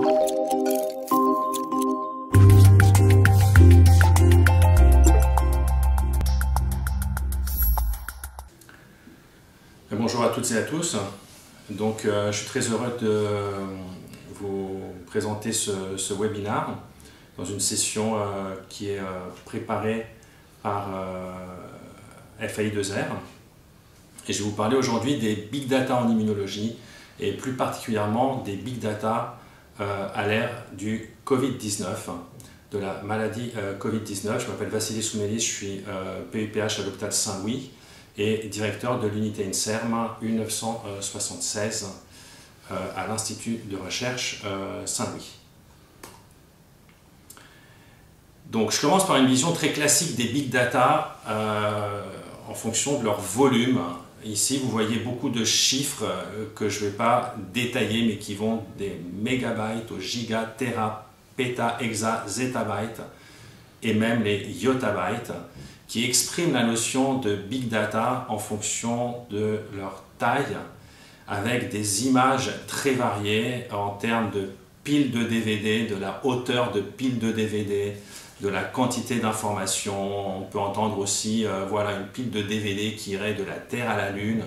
Bonjour à toutes et à tous. Donc, je suis très heureux de vous présenter ce webinaire dans une session qui est préparée par FAI2R. Et je vais vous parler aujourd'hui des big data en immunologie et plus particulièrement des big data à l'ère du Covid-19, de la maladie Covid-19. Je m'appelle Vassili Soumelis, je suis PUPH à l'hôpital Saint-Louis et directeur de l'unité INSERM U976 à l'Institut de recherche Saint-Louis. Donc je commence par une vision très classique des big data en fonction de leur volume. Ici vous voyez beaucoup de chiffres que je ne vais pas détailler mais qui vont des mégabytes aux gigas, téra, péta, hexa, zétabytes et même les yottabytes, qui expriment la notion de big data en fonction de leur taille, avec des images très variées en termes de piles de DVD, de la hauteur de piles de DVD, de la quantité d'informations. On peut entendre aussi voilà, une pile de DVD qui irait de la Terre à la Lune.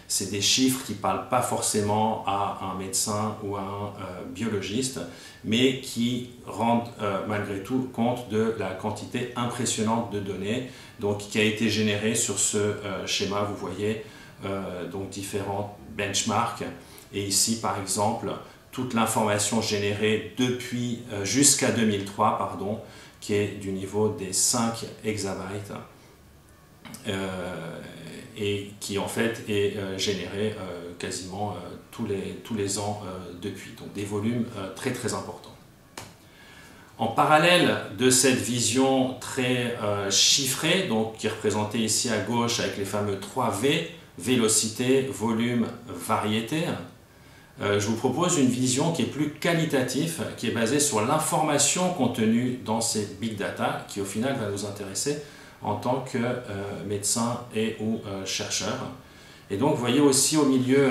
C'est des chiffres qui ne parlent pas forcément à un médecin ou à un biologiste, mais qui rendent malgré tout compte de la quantité impressionnante de données donc, qui a été générée sur ce schéma. Vous voyez donc différents benchmarks. Et ici, par exemple, toute l'information générée depuis jusqu'à 2003, pardon, qui est du niveau des 5 hexabytes. Et qui en fait est généré quasiment tous les ans depuis. Donc des volumes très importants. En parallèle de cette vision très chiffrée, donc, qui est représentée ici à gauche avec les fameux 3 V, vélocité, volume, variété, je vous propose une vision qui est plus qualitative, qui est basée sur l'information contenue dans ces big data, qui au final va nous intéresser en tant que médecin et ou chercheur. Et donc vous voyez aussi au milieu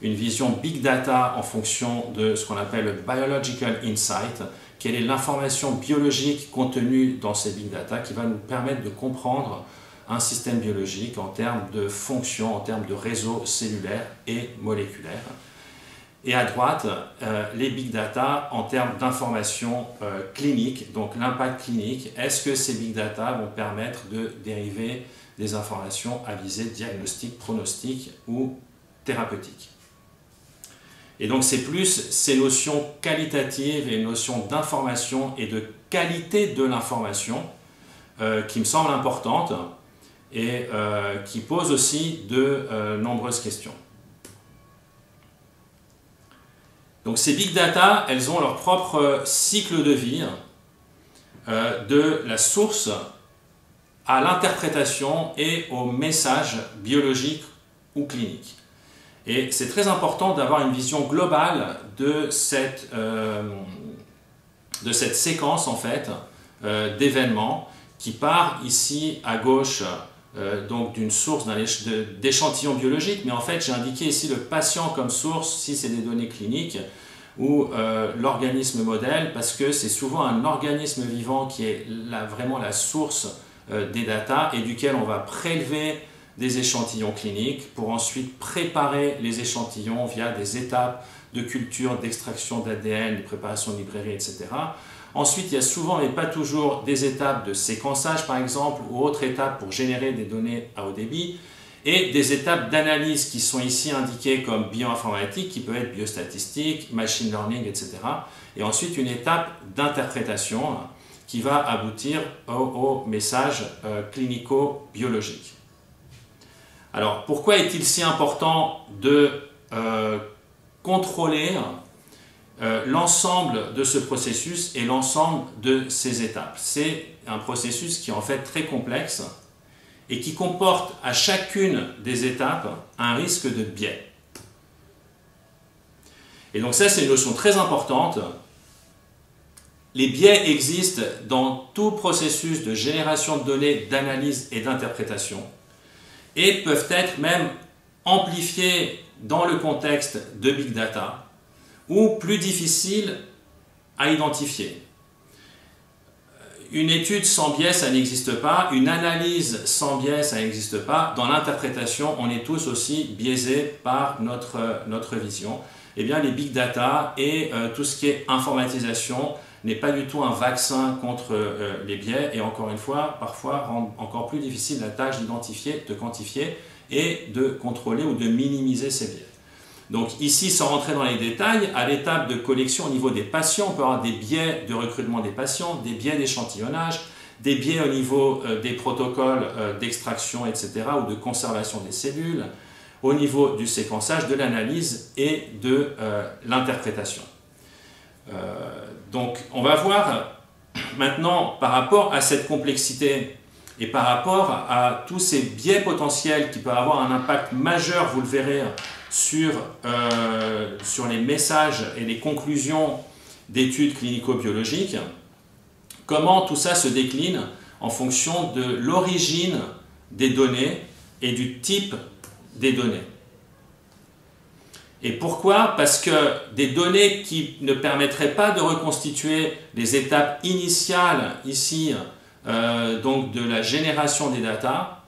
une vision big data en fonction de ce qu'on appelle le biological insight, quelle est l'information biologique contenue dans ces big data qui va nous permettre de comprendre un système biologique en termes de fonction, en termes de réseau cellulaire et moléculaire. Et à droite, les big data en termes d'informations cliniques, donc l'impact clinique. Est-ce que ces big data vont permettre de dériver des informations à visée diagnostique, pronostique ou thérapeutique? Et donc c'est plus ces notions qualitatives et notions d'information et de qualité de l'information qui me semblent importantes et qui posent aussi de nombreuses questions. Donc ces big data, elles ont leur propre cycle de vie, de la source à l'interprétation et au message biologique ou clinique. Et c'est très important d'avoir une vision globale de cette séquence en fait, d'événements qui part ici à gauche donc d'une source d'échantillons biologiques, mais en fait j'ai indiqué ici le patient comme source si c'est des données cliniques ou l'organisme modèle, parce que c'est souvent un organisme vivant qui est vraiment la source des datas et duquel on va prélever des échantillons cliniques pour ensuite préparer les échantillons via des étapes de culture, d'extraction d'ADN, de préparation de librairie, etc. Ensuite, il y a souvent, mais pas toujours, des étapes de séquençage, par exemple, ou autres étapes pour générer des données à haut débit, et des étapes d'analyse qui sont ici indiquées comme bioinformatique, qui peuvent être biostatistique, machine learning, etc. Et ensuite, une étape d'interprétation qui va aboutir au message clinico-biologique. Alors, pourquoi est-il si important de contrôler l'ensemble de ce processus et l'ensemble de ces étapes? C'est un processus qui est en fait très complexe et qui comporte à chacune des étapes un risque de biais. Et donc ça, c'est une notion très importante. Les biais existent dans tout processus de génération de données, d'analyse et d'interprétation et peuvent être même amplifiés dans le contexte de big data ou plus difficiles à identifier. Une étude sans biais, ça n'existe pas. Une analyse sans biais, ça n'existe pas. Dans l'interprétation, on est tous aussi biaisés par notre vision. Eh bien, les big data et tout ce qui est informatisation n'est pas du tout un vaccin contre les biais et encore une fois, parfois rend encore plus difficile la tâche d'identifier, de quantifier et de contrôler ou de minimiser ces biais. Donc ici, sans rentrer dans les détails, à l'étape de collection au niveau des patients, on peut avoir des biais de recrutement des patients, des biais d'échantillonnage, des biais au niveau des protocoles d'extraction, etc., ou de conservation des cellules, au niveau du séquençage, de l'analyse et de l'interprétation. Donc on va voir maintenant par rapport à cette complexité et par rapport à tous ces biais potentiels qui peuvent avoir un impact majeur, vous le verrez, sur les messages et les conclusions d'études clinico-biologiques, comment tout ça se décline en fonction de l'origine des données et du type des données. Et pourquoi? Parce que des données qui ne permettraient pas de reconstituer les étapes initiales ici, donc de la génération des datas,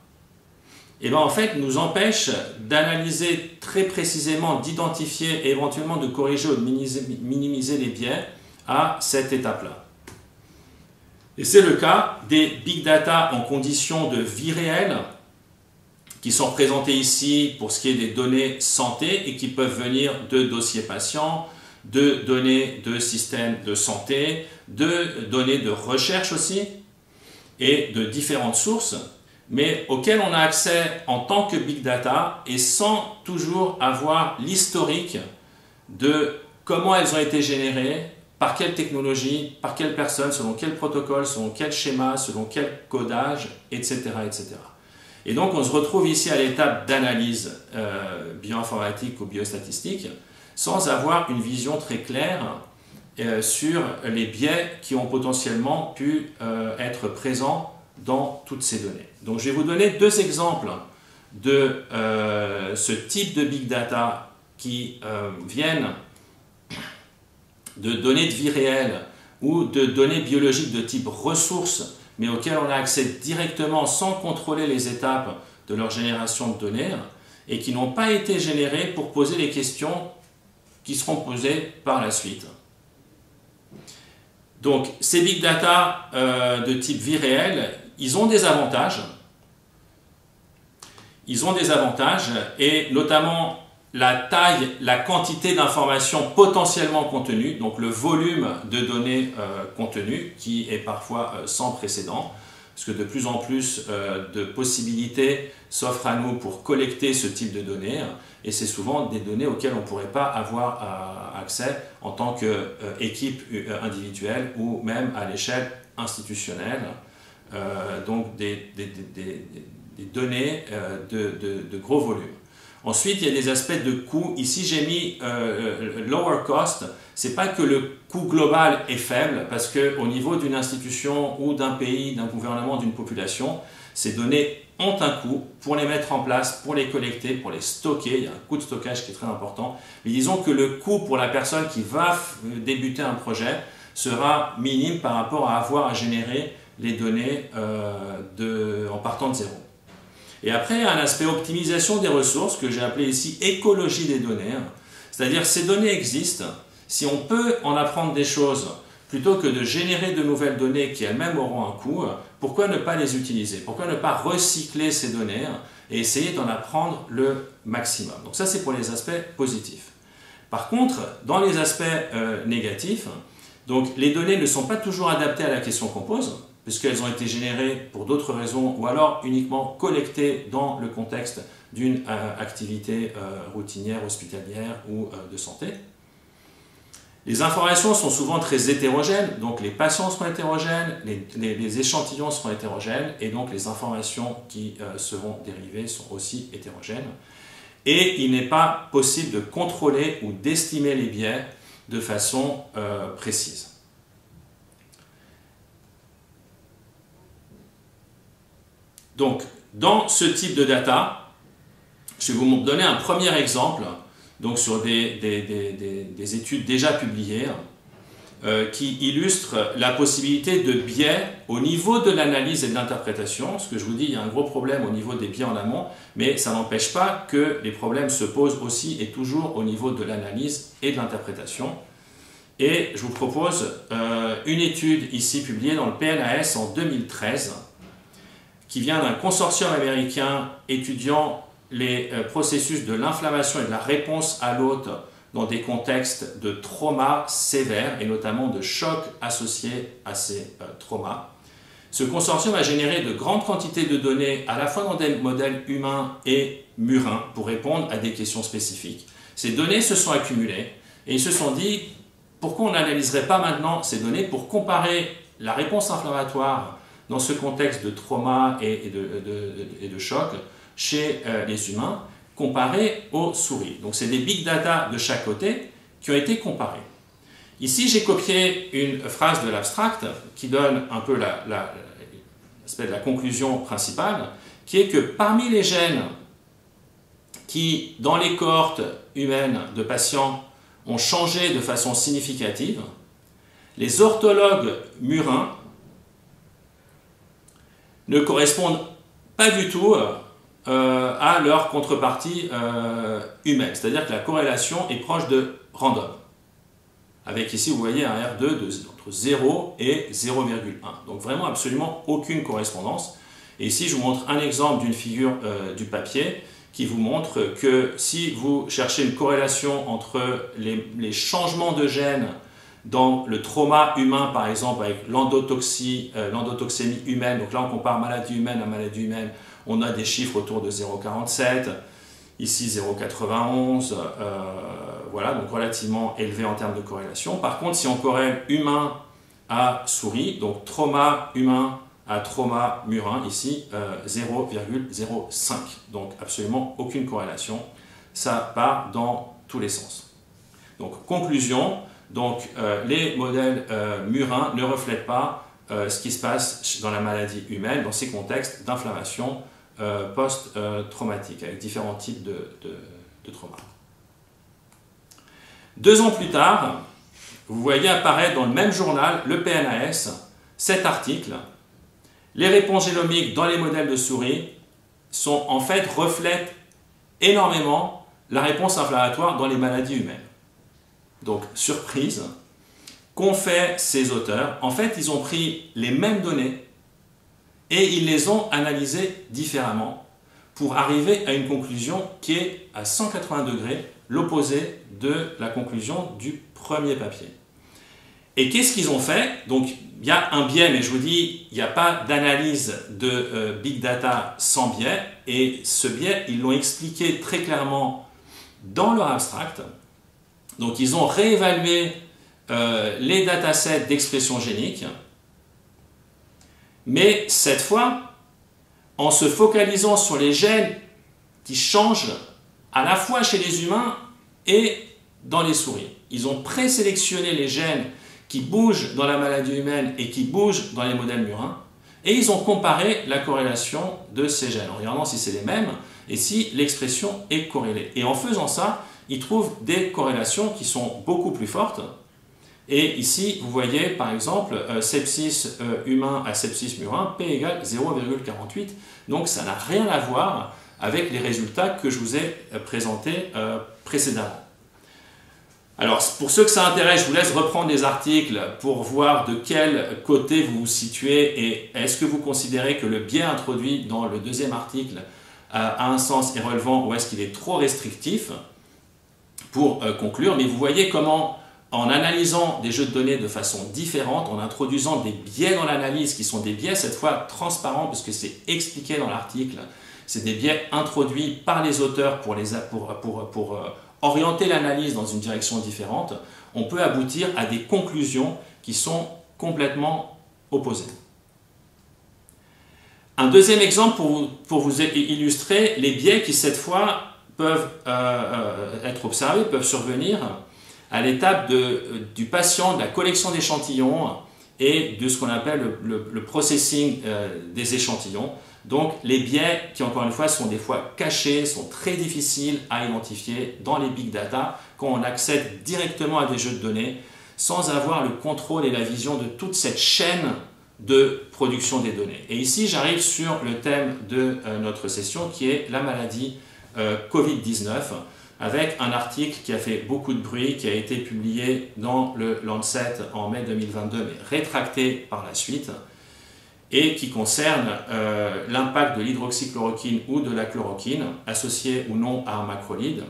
et bien en fait nous empêchent d'analyser très précisément, d'identifier et éventuellement de corriger ou de minimiser les biais à cette étape-là. Et c'est le cas des big data en conditions de vie réelle, qui sont représentés ici pour ce qui est des données santé et qui peuvent venir de dossiers patients, de données de systèmes de santé, de données de recherche aussi, et de différentes sources, mais auxquelles on a accès en tant que big data et sans toujours avoir l'historique de comment elles ont été générées, par quelle technologie, par quelle personne, selon quel protocole, selon quel schéma, selon quel codage, etc., etc. Et donc on se retrouve ici à l'étape d'analyse bioinformatique ou biostatistique sans avoir une vision très claire sur les biais qui ont potentiellement pu être présents dans toutes ces données. Donc je vais vous donner deux exemples de ce type de big data qui viennent de données de vie réelle ou de données biologiques de type ressources, mais auxquelles on a accès directement sans contrôler les étapes de leur génération de données et qui n'ont pas été générées pour poser les questions qui seront posées par la suite. Donc ces big data de type vie réelle, ils ont des avantages. Ils ont des avantages et notamment la taille, la quantité d'informations potentiellement contenues, donc le volume de données contenues qui est parfois sans précédent, parce que de plus en plus de possibilités s'offrent à nous pour collecter ce type de données et c'est souvent des données auxquelles on ne pourrait pas avoir accès en tant qu'équipe individuelle ou même à l'échelle institutionnelle, donc des données de gros volumes. Ensuite, il y a des aspects de coût. Ici, j'ai mis lower cost. Ce n'est pas que le coût global est faible, parce qu'au niveau d'une institution ou d'un pays, d'un gouvernement, d'une population, ces données ont un coût pour les mettre en place, pour les collecter, pour les stocker. Il y a un coût de stockage qui est très important. Mais disons que le coût pour la personne qui va débuter un projet sera minime par rapport à avoir à générer les données en partant de zéro. Et après, il y a un aspect optimisation des ressources que j'ai appelé ici écologie des données. C'est-à-dire ces données existent. Si on peut en apprendre des choses plutôt que de générer de nouvelles données qui elles-mêmes auront un coût, pourquoi ne pas les utiliser? Pourquoi ne pas recycler ces données et essayer d'en apprendre le maximum? Donc ça, c'est pour les aspects positifs. Par contre, dans les aspects négatifs, donc les données ne sont pas toujours adaptées à la question qu'on pose, puisqu'elles ont été générées pour d'autres raisons ou alors uniquement collectées dans le contexte d'une activité routinière, hospitalière ou de santé. Les informations sont souvent très hétérogènes, donc les patients seront hétérogènes, les échantillons seront hétérogènes et donc les informations qui seront dérivées sont aussi hétérogènes. Et il n'est pas possible de contrôler ou d'estimer les biais de façon précise. Donc, dans ce type de data, je vais vous donner un premier exemple donc sur des études déjà publiées qui illustre la possibilité de biais au niveau de l'analyse et de l'interprétation. Ce que je vous dis, il y a un gros problème au niveau des biais en amont, mais ça n'empêche pas que les problèmes se posent aussi et toujours au niveau de l'analyse et de l'interprétation. Et je vous propose une étude ici publiée dans le PNAS en 2013, qui vient d'un consortium américain étudiant les processus de l'inflammation et de la réponse à l'hôte dans des contextes de traumas sévères et notamment de chocs associés à ces traumas. Ce consortium a généré de grandes quantités de données à la fois dans des modèles humains et murins pour répondre à des questions spécifiques. Ces données se sont accumulées et ils se sont dit pourquoi on n'analyserait pas maintenant ces données pour comparer la réponse inflammatoire dans ce contexte de trauma et de choc chez les humains comparé aux souris. Donc c'est des big data de chaque côté qui ont été comparés. Ici j'ai copié une phrase de l'abstract qui donne un peu la conclusion principale, qui est que parmi les gènes qui dans les cohortes humaines de patients ont changé de façon significative, les orthologues murins ne correspondent pas du tout à leur contrepartie humaine. C'est-à-dire que la corrélation est proche de random. Avec ici, vous voyez un R2 entre 0 et 0,1. Donc vraiment absolument aucune correspondance. Et ici, je vous montre un exemple d'une figure du papier qui vous montre que si vous cherchez une corrélation entre les changements de gènes dans le trauma humain, par exemple, avec l'endotoxémie humaine, donc là on compare maladie humaine à maladie humaine, on a des chiffres autour de 0,47, ici 0,91, voilà, donc relativement élevé en termes de corrélation. Par contre, si on corrèle humain à souris, donc trauma humain à trauma murin, ici 0,05, donc absolument aucune corrélation, ça part dans tous les sens. Donc conclusion, donc les modèles murins ne reflètent pas ce qui se passe dans la maladie humaine, dans ces contextes d'inflammation post-traumatique, avec différents types de traumas. 2 ans plus tard, vous voyez apparaître dans le même journal, le PNAS, cet article. Les réponses génomiques dans les modèles de souris reflètent énormément la réponse inflammatoire dans les maladies humaines. Donc, surprise, qu'ont fait ces auteurs? En fait, ils ont pris les mêmes données et ils les ont analysées différemment pour arriver à une conclusion qui est à 180 degrés l'opposé de la conclusion du premier papier. Et qu'est-ce qu'ils ont fait? Donc, il y a un biais, mais je vous dis, il n'y a pas d'analyse de big data sans biais, et ce biais, ils l'ont expliqué très clairement dans leur abstract. Donc, ils ont réévalué les datasets d'expression génique, mais cette fois, en se focalisant sur les gènes qui changent à la fois chez les humains et dans les souris. Ils ont présélectionné les gènes qui bougent dans la maladie humaine et qui bougent dans les modèles murins, et ils ont comparé la corrélation de ces gènes, en regardant si c'est les mêmes et si l'expression est corrélée. Et en faisant ça, ils trouvent des corrélations qui sont beaucoup plus fortes. Et ici, vous voyez par exemple sepsis humain à sepsis murin, P égale 0,48. Donc ça n'a rien à voir avec les résultats que je vous ai présentés précédemment. Alors, pour ceux que ça intéresse, je vous laisse reprendre des articles pour voir de quel côté vous vous situez et est-ce que vous considérez que le biais introduit dans le deuxième article a un sens et relevant ou est-ce qu'il est trop restrictif pour conclure. Mais vous voyez comment, en analysant des jeux de données de façon différente, en introduisant des biais dans l'analyse qui sont des biais cette fois transparents puisque c'est expliqué dans l'article, c'est des biais introduits par les auteurs pour orienter l'analyse dans une direction différente, on peut aboutir à des conclusions qui sont complètement opposées. Un deuxième exemple pour vous illustrer les biais qui cette fois peuvent être observés, peuvent survenir à l'étape du patient, de la collection d'échantillons et de ce qu'on appelle le processing des échantillons. Donc les biais qui, encore une fois, sont des fois cachés, sont très difficiles à identifier dans les big data. Quand on accède directement à des jeux de données, sans avoir le contrôle et la vision de toute cette chaîne de production des données. Et ici, j'arrive sur le thème de notre session qui est la maladie Covid-19, avec un article qui a fait beaucoup de bruit, qui a été publié dans le Lancet en mai 2022, mais rétracté par la suite, et qui concerne l'impact de l'hydroxychloroquine ou de la chloroquine, associée ou non à un macrolide,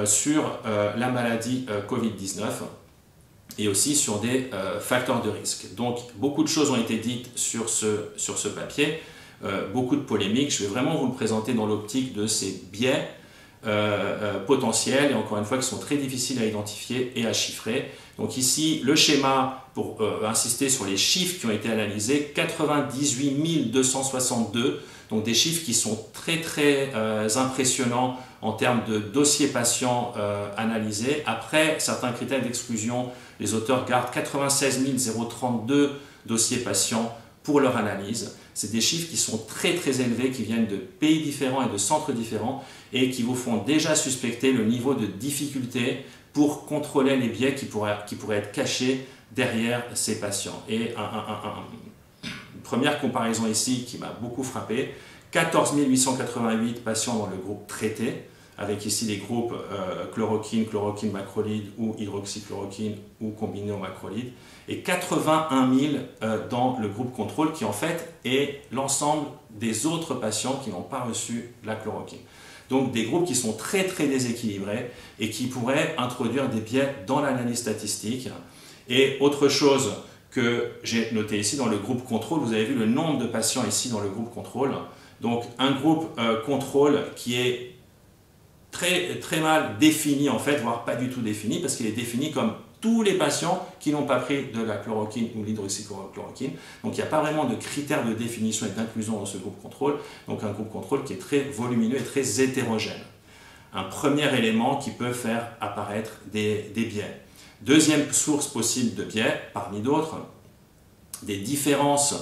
sur la maladie Covid-19 et aussi sur des facteurs de risque. Donc beaucoup de choses ont été dites sur ce papier, beaucoup de polémiques. Je vais vraiment vous le présenter dans l'optique de ces biais potentiels et encore une fois qui sont très difficiles à identifier et à chiffrer. Donc ici le schéma pour insister sur les chiffres qui ont été analysés, 98 262, donc des chiffres qui sont très impressionnants en termes de dossiers patients analysés. Après certains critères d'exclusion, les auteurs gardent 96 032 dossiers patients pour leur analyse. C'est des chiffres qui sont très élevés, qui viennent de pays différents et de centres différents et qui vous font déjà suspecter le niveau de difficulté pour contrôler les biais qui pourraient être cachés derrière ces patients. Et une première comparaison ici qui m'a beaucoup frappé, 14 888 patients dans le groupe traité, avec ici les groupes chloroquine, chloroquine macrolide ou hydroxychloroquine ou combiné au macrolide, et 81 000 dans le groupe contrôle qui en fait est l'ensemble des autres patients qui n'ont pas reçu la chloroquine. Donc des groupes qui sont très déséquilibrés et qui pourraient introduire des biais dans l'analyse statistique. Et autre chose que j'ai noté ici dans le groupe contrôle, vous avez vu le nombre de patients ici dans le groupe contrôle. Donc un groupe contrôle qui est très mal défini en fait, voire pas du tout défini, parce qu'il est défini comme tous les patients qui n'ont pas pris de la chloroquine ou l'hydroxychloroquine. Donc il n'y a pas vraiment de critères de définition et d'inclusion dans ce groupe contrôle. Donc un groupe contrôle qui est très volumineux et très hétérogène. Un premier élément qui peut faire apparaître des biais. Deuxième source possible de biais, parmi d'autres, des différences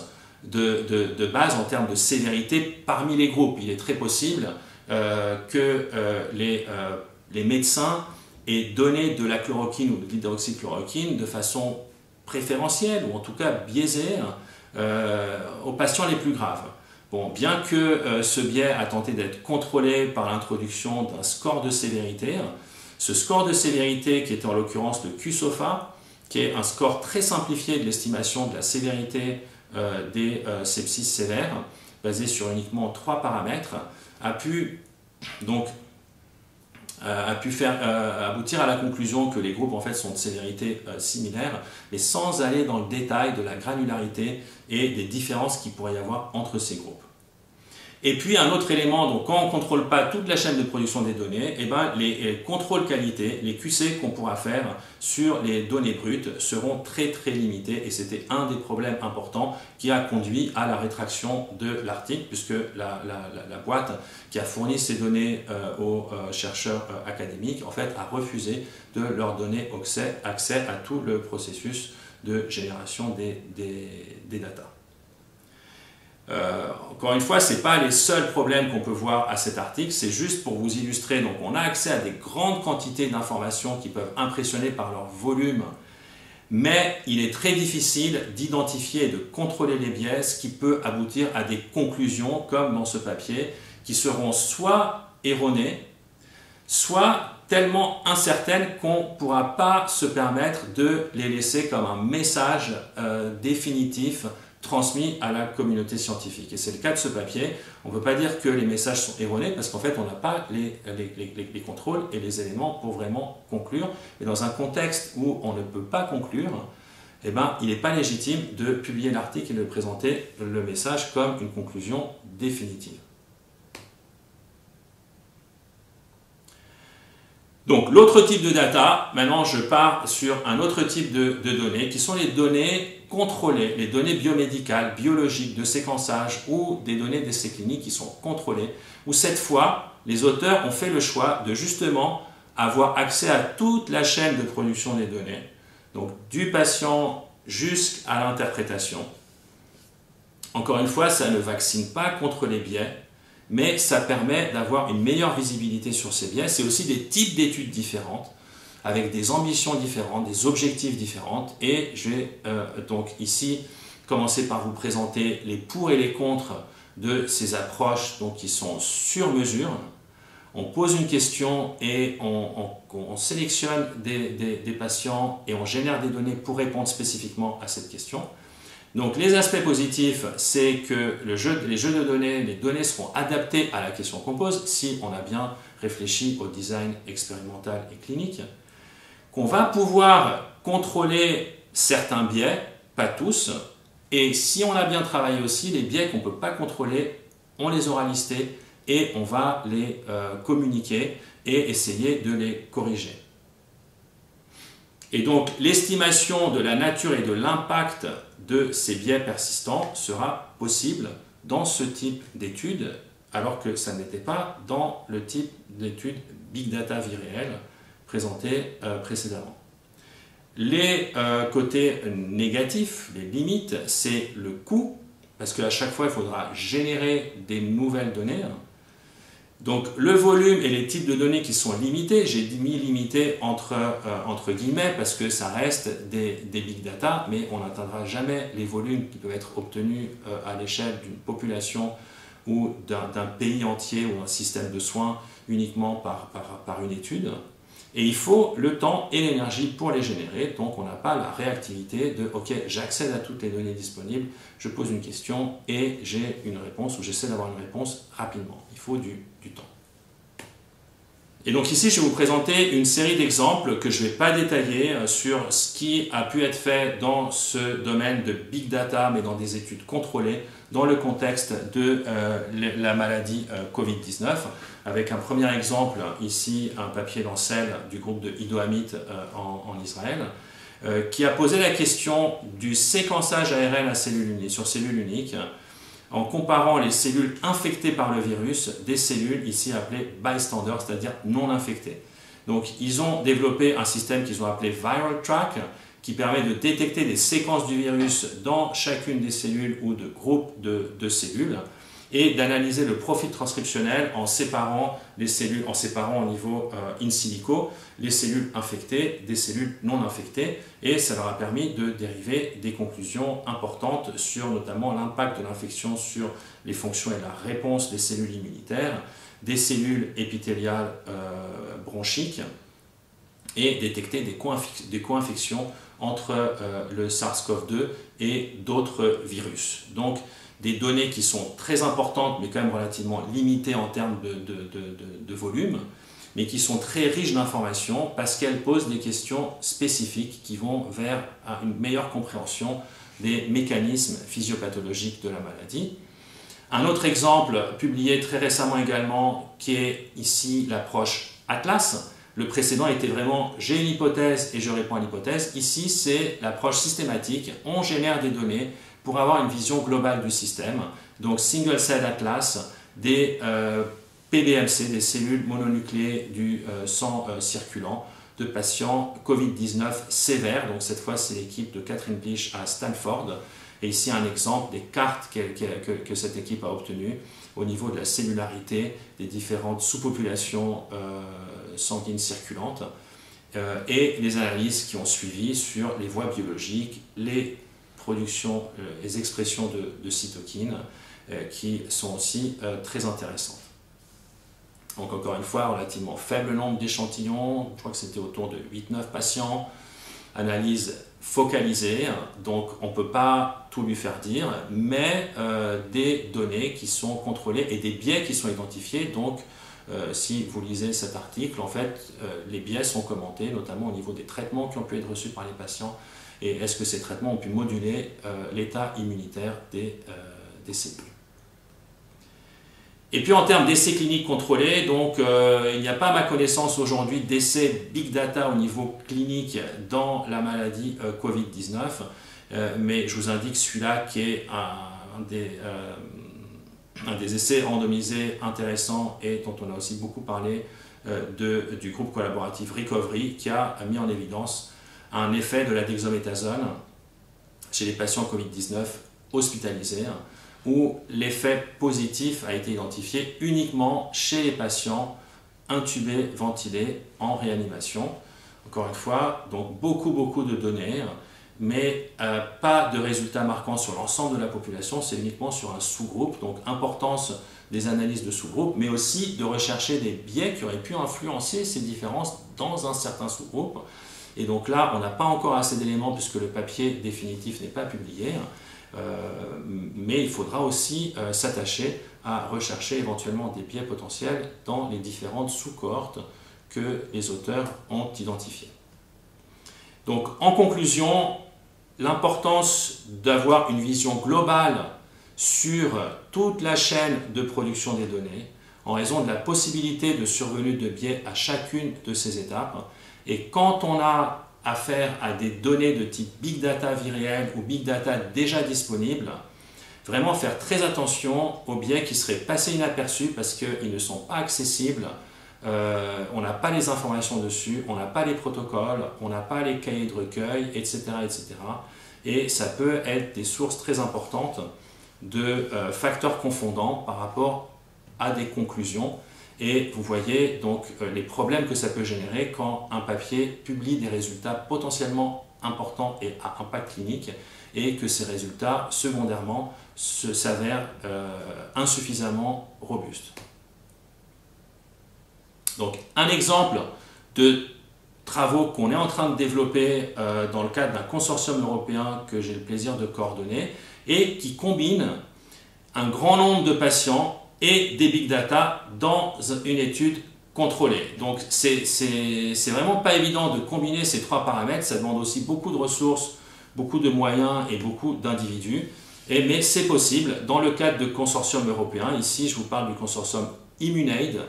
de base en termes de sévérité parmi les groupes. Il est très possible que les médecins aient donné de la chloroquine ou de l'hydroxychloroquine de façon préférentielle ou en tout cas biaisée aux patients les plus graves. Bon, bien que ce biais a tenté d'être contrôlé par l'introduction d'un score de sévérité, ce score de sévérité qui était en l'occurrence le QSOFA, qui est un score très simplifié de l'estimation de la sévérité des sepsis sévères, basé sur uniquement 3 paramètres, a pu faire aboutir à la conclusion que les groupes en fait sont de sévérité similaire, mais sans aller dans le détail de la granularité et des différences qu'il pourrait y avoir entre ces groupes. Et puis un autre élément, donc quand on ne contrôle pas toute la chaîne de production des données, eh ben, les contrôles qualité, les QC qu'on pourra faire sur les données brutes seront très limités et c'était un des problèmes importants qui a conduit à la rétraction de l'article puisque la boîte qui a fourni ces données aux chercheurs académiques en fait a refusé de leur donner accès à tout le processus de génération des datas. Encore une fois, ce n'est pas les seuls problèmes qu'on peut voir à cet article, c'est juste pour vous illustrer. Donc on a accès à des grandes quantités d'informations qui peuvent impressionner par leur volume, mais il est très difficile d'identifier et de contrôler les biais, ce qui peut aboutir à des conclusions, comme dans ce papier, qui seront soit erronées, soit tellement incertaines qu'on ne pourra pas se permettre de les laisser comme un message définitif transmis à la communauté scientifique. Et c'est le cas de ce papier. On ne peut pas dire que les messages sont erronés parce qu'en fait on n'a pas les contrôles et les éléments pour vraiment conclure. Et dans un contexte où on ne peut pas conclure, eh ben, il n'est pas légitime de publier l'article et de présenter le message comme une conclusion définitive. Donc l'autre type de data, maintenant je pars sur un autre type de données qui sont les données contrôlées, les données biomédicales, biologiques, de séquençage ou des données d'essais cliniques qui sont contrôlées, où cette fois les auteurs ont fait le choix de justement avoir accès à toute la chaîne de production des données, donc du patient jusqu'à l'interprétation. Encore une fois, ça ne vaccine pas contre les biais, mais ça permet d'avoir une meilleure visibilité sur ces biais. C'est aussi des types d'études différentes. avec des ambitions différentes, des objectifs différents. Et je vais donc ici commencer par vous présenter les pour et les contre de ces approches donc, qui sont sur mesure. On pose une question et on sélectionne des patients et on génère des données pour répondre spécifiquement à cette question. Donc les aspects positifs, c'est que les jeux de données, les données seront adaptées à la question qu'on pose si on a bien réfléchi au design expérimental et clinique. Qu'on va pouvoir contrôler certains biais, pas tous, et si on a bien travaillé aussi, les biais qu'on ne peut pas contrôler, on les aura listés et on va les communiquer et essayer de les corriger. Et donc l'estimation de la nature et de l'impact de ces biais persistants sera possible dans ce type d'études, alors que ça n'était pas dans le type d'études Big Data vie réelle présenté précédemment. Les côtés négatifs, les limites, c'est le coût, parce qu'à chaque fois il faudra générer des nouvelles données. Donc le volume et les types de données qui sont limités, j'ai mis limité entre guillemets parce que ça reste des big data, mais on n'atteindra jamais les volumes qui peuvent être obtenus à l'échelle d'une population ou d'un pays entier ou un système de soins uniquement par une étude. Et il faut le temps et l'énergie pour les générer, donc on n'a pas la réactivité de « ok, j'accède à toutes les données disponibles, je pose une question et j'ai une réponse ou j'essaie d'avoir une réponse rapidement ». Il faut du temps. Et donc ici, je vais vous présenter une série d'exemples que je ne vais pas détailler sur ce qui a pu être fait dans ce domaine de Big Data, mais dans des études contrôlées, dans le contexte de la maladie Covid-19. Avec un premier exemple, ici, un papier Lancel du groupe de Ido Amit en Israël, qui a posé la question du séquençage ARN sur cellules uniques, en comparant les cellules infectées par le virus des cellules ici appelées bystanders, c'est-à-dire non infectées. Donc ils ont développé un système qu'ils ont appelé Viral Track, qui permet de détecter des séquences du virus dans chacune des cellules ou de groupes de cellules, et d'analyser le profil transcriptionnel en séparant les cellules, au niveau in silico, les cellules infectées des cellules non infectées, et ça leur a permis de dériver des conclusions importantes sur notamment l'impact de l'infection sur les fonctions et la réponse des cellules immunitaires, des cellules épithéliales bronchiques, et détecter des co-infections entre le SARS-CoV-2 et d'autres virus. Donc, des données qui sont très importantes, mais quand même relativement limitées en termes de volume, mais qui sont très riches d'informations parce qu'elles posent des questions spécifiques qui vont vers une meilleure compréhension des mécanismes physiopathologiques de la maladie. Un autre exemple, publié très récemment également, qui est ici l'approche Atlas. Le précédent était vraiment « j'ai une hypothèse et je réponds à l'hypothèse ». Ici, c'est l'approche systématique. On génère des données pour avoir une vision globale du système. Donc Single Cell Atlas, des PBMC, des cellules mononucléées du sang circulant de patients Covid-19 sévères. Donc cette fois, c'est l'équipe de Catherine Blich à Stanford. Et ici, un exemple des cartes que cette équipe a obtenues au niveau de la cellularité des différentes sous-populations sanguines circulantes et les analyses qui ont suivi sur les voies biologiques, les expressions de cytokines qui sont aussi très intéressantes. Donc encore une fois, relativement faible nombre d'échantillons, je crois que c'était autour de 8-9 patients, analyse focalisée, donc on ne peut pas tout lui faire dire, mais des données qui sont contrôlées et des biais qui sont identifiés. Donc si vous lisez cet article, en fait, les biais sont commentés, notamment au niveau des traitements qui ont pu être reçus par les patients, et est-ce que ces traitements ont pu moduler l'état immunitaire des cellules. Et puis en termes d'essais cliniques contrôlés, donc il n'y a pas à ma connaissance aujourd'hui d'essais big data au niveau clinique dans la maladie Covid-19, mais je vous indique celui-là qui est un des essais randomisés intéressants et dont on a aussi beaucoup parlé du groupe collaboratif Recovery, qui a mis en évidence un effet de la dexaméthasone chez les patients Covid-19 hospitalisés, où l'effet positif a été identifié uniquement chez les patients intubés, ventilés, en réanimation. encore une fois, donc beaucoup de données, mais pas de résultats marquants sur l'ensemble de la population, c'est uniquement sur un sous-groupe, donc importance des analyses de sous-groupes, mais aussi de rechercher des biais qui auraient pu influencer ces différences dans un certain sous-groupe. Et donc là, on n'a pas encore assez d'éléments puisque le papier définitif n'est pas publié, mais il faudra aussi s'attacher à rechercher éventuellement des biais potentiels dans les différentes sous-cohortes que les auteurs ont identifiées. Donc en conclusion, l'importance d'avoir une vision globale sur toute la chaîne de production des données en raison de la possibilité de survenue de biais à chacune de ces étapes. Et quand on a affaire à des données de type Big Data vie réelle ou Big Data déjà disponibles, vraiment faire très attention aux biais qui seraient passés inaperçus parce qu'ils ne sont pas accessibles, on n'a pas les informations dessus, on n'a pas les protocoles, on n'a pas les cahiers de recueil, etc., etc. Et ça peut être des sources très importantes de facteurs confondants par rapport à des conclusions. Et vous voyez donc les problèmes que ça peut générer quand un papier publie des résultats potentiellement importants et à impact clinique et que ces résultats, secondairement, s'avèrent insuffisamment robustes. Donc un exemple de travaux qu'on est en train de développer dans le cadre d'un consortium européen que j'ai le plaisir de coordonner et qui combine un grand nombre de patients et des big data dans une étude contrôlée. Donc c'est vraiment pas évident de combiner ces trois paramètres, ça demande aussi beaucoup de ressources, beaucoup de moyens et beaucoup d'individus, mais c'est possible dans le cadre de consortiums européens. Ici je vous parle du consortium Immunaid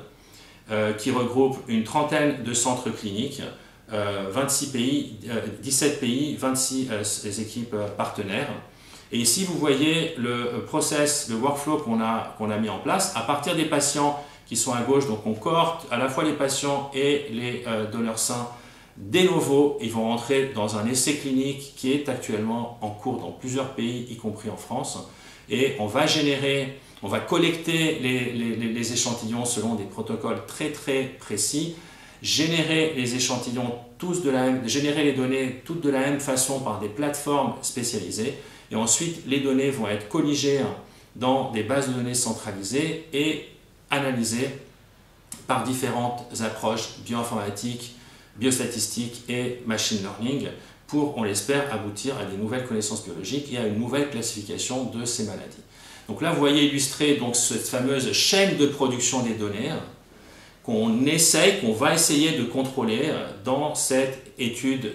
qui regroupe une trentaine de centres cliniques, 26 pays, 17 pays, 26 équipes partenaires. Et ici, vous voyez le process, le workflow qu'on a mis en place à partir des patients qui sont à gauche. Donc, on cohorte à la fois les patients et les donneurs sains de novo. Ils vont rentrer dans un essai clinique qui est actuellement en cours dans plusieurs pays, y compris en France. Et on va collecter les échantillons selon des protocoles très précis, générer les échantillons générer les données toutes de la même façon par des plateformes spécialisées. Et ensuite, les données vont être colligées dans des bases de données centralisées et analysées par différentes approches bioinformatiques, biostatistiques et machine learning pour, on l'espère, aboutir à des nouvelles connaissances biologiques et à une nouvelle classification de ces maladies. Donc là, vous voyez illustré donc, cette fameuse chaîne de production des données qu'on va essayer de contrôler dans cette étude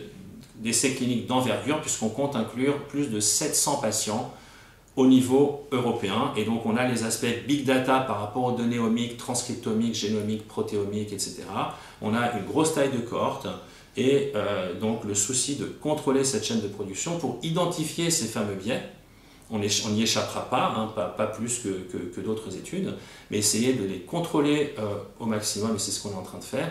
d'essais cliniques d'envergure, puisqu'on compte inclure plus de 700 patients au niveau européen. Et donc on a les aspects big data par rapport aux données omiques, transcriptomiques, génomiques, protéomiques, etc. On a une grosse taille de cohorte et donc le souci de contrôler cette chaîne de production pour identifier ces fameux biais. On n'y échappera pas, pas plus que d'autres études, mais essayer de les contrôler au maximum, et c'est ce qu'on est en train de faire,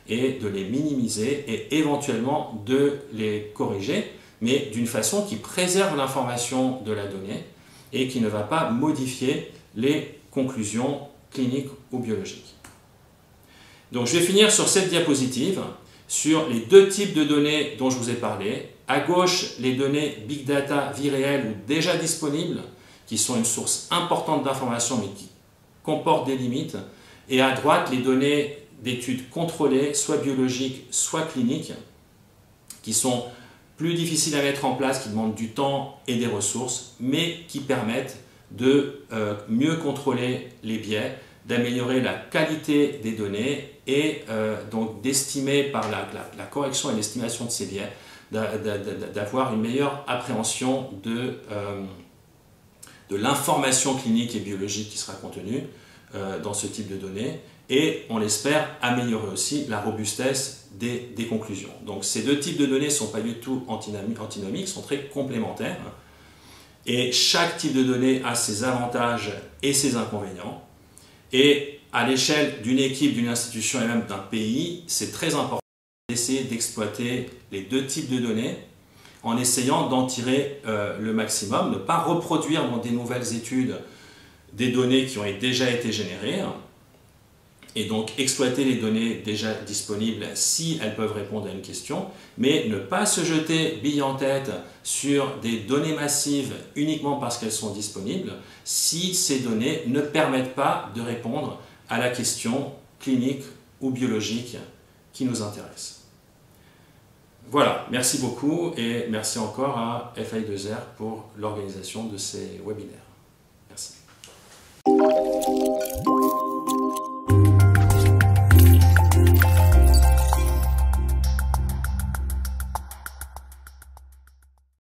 et de les minimiser et éventuellement de les corriger, mais d'une façon qui préserve l'information de la donnée et qui ne va pas modifier les conclusions cliniques ou biologiques. Donc je vais finir sur cette diapositive sur les deux types de données dont je vous ai parlé. À gauche, les données Big Data, vie réelle ou déjà disponibles, qui sont une source importante d'informations mais qui comportent des limites. Et à droite, les données d'études contrôlées, soit biologiques, soit cliniques, qui sont plus difficiles à mettre en place, qui demandent du temps et des ressources, mais qui permettent de mieux contrôler les biais, d'améliorer la qualité des données et donc d'estimer par la correction et l'estimation de ces biais, d'avoir une meilleure appréhension de l'information clinique et biologique qui sera contenue dans ce type de données. Et on l'espère améliorer aussi la robustesse des conclusions. Donc ces deux types de données ne sont pas du tout antinomiques, sont très complémentaires. Et chaque type de données a ses avantages et ses inconvénients. Et à l'échelle d'une équipe, d'une institution et même d'un pays, c'est très important d'essayer d'exploiter les deux types de données en essayant d'en tirer le maximum, ne pas reproduire dans des nouvelles études des données qui ont déjà été générées, et donc exploiter les données déjà disponibles si elles peuvent répondre à une question, mais ne pas se jeter bille en tête sur des données massives uniquement parce qu'elles sont disponibles si ces données ne permettent pas de répondre à la question clinique ou biologique qui nous intéresse. Voilà, merci beaucoup et merci encore à FI2R pour l'organisation de ces webinaires.